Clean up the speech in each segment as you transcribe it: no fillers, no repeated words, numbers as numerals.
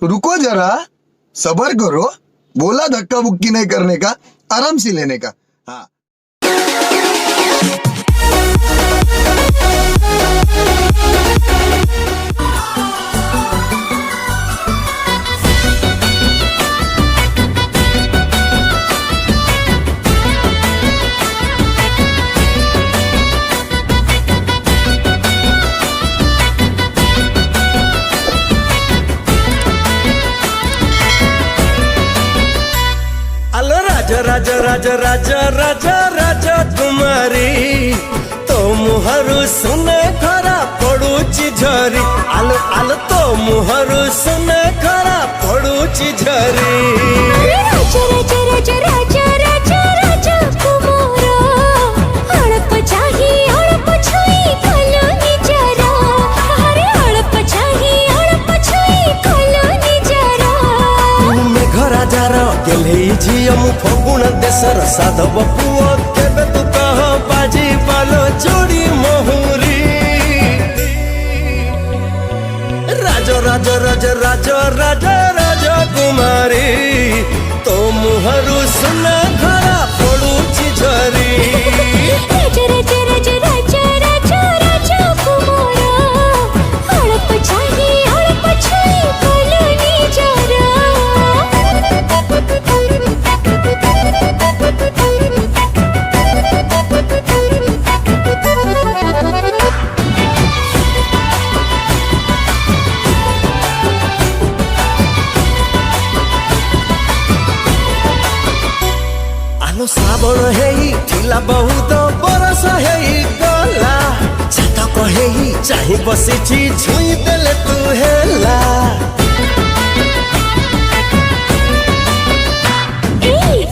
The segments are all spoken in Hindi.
रुको जरा, सबर करो। बोला धक्का बुक्की नहीं करने का, आराम से लेने का। हाँ, आलो राजा राजा राजा राजा राजा राजा कुमारी तो मुहरु सुने खरा पड़ुची झरी। आलो आलो तो मुहरु सुने खरा पड़ुची झरी। राजा राजा राजा राजा राजा राजा कुमारा हड़प चाही हड़प छुई कलो निजरा। अरे हड़प चाही हड़प छुई कलो निजरा। मेघ राजार गेले झियो मु फगुण देशर साधव पुओ केबे तू कह बाजी पालो जोड़ी महुरी। राज राज राज राज राज राज कुमारी तो मुहरु सुना खरा पड़ुची झरी। राजा राजा राजा राजा राजा राजा कुमारा हड़प चाही हड़प छुई कलो निजरा। आलो श्रावण हेई थिला बहुत बरस हेई गला। छातक हेई चाही बसिछि छुई देले तू हेला।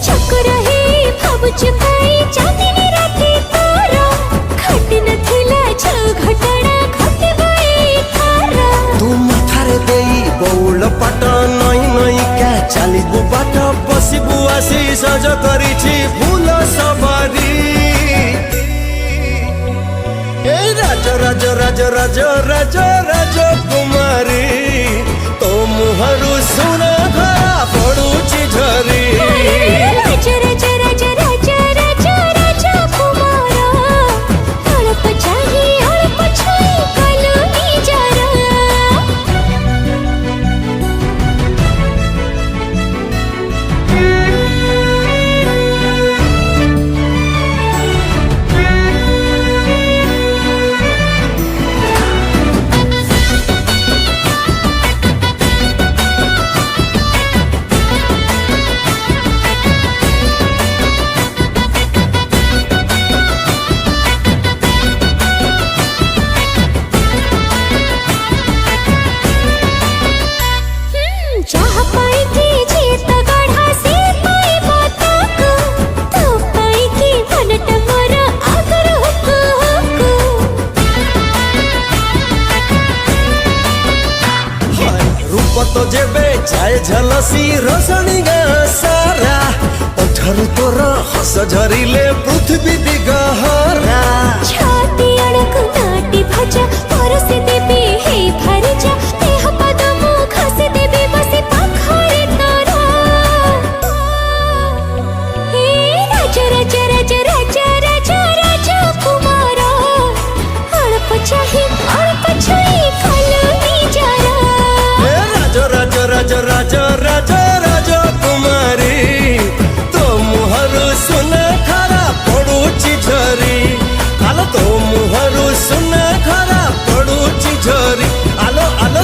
चक्कर है भावुच पाई चांदनी राती तारा। घट नथिला छौ घटना घटबई थारा। तू माथारे देई बौल पाट नई नई का चालिबु बाट बसिबु आसी सज करिछि फूल सवारी। ए राज राज राज राज राज राज कुमारी तो मुहरु सुना खरा पड़ुची झरी। राजा राजा राजा राजा राजा राजा कुमारा हड़प चाही हड़प छुई कलो निजरा। चाह पाई की जीत गढ़ा से पाई बाता को। तो पाई की मनट मोर आगर हुक हुक। रूप तो जेबे जाए झलसी रसणी गाँ सारा। ओठरू तोर हस झरिले पृथ्वी दिगहरा। छाती अड़क नाटी भजा परसे देबी हे भरजा। देह पदम खसे देबी बसे पाखरे तोरा। हे राजा राजा राजा राजा राजा राजा कुमारा हड़प चाही हड़प छुई कलो निजरा। ए राज राज राज राज राज राज कुमारी तो मुहरु सुना खरा पड़ुची झरी। आलो तो मुहरु सुना खरा पड़ुची झरी। आलो आलो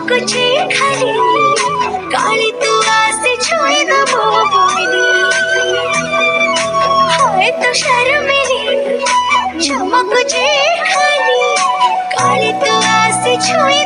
चमकुचे खाली काळी तू आसे छुई दबो बोली हाय तो शर्मिली चमकुचे खाली काळी तू आसे छुई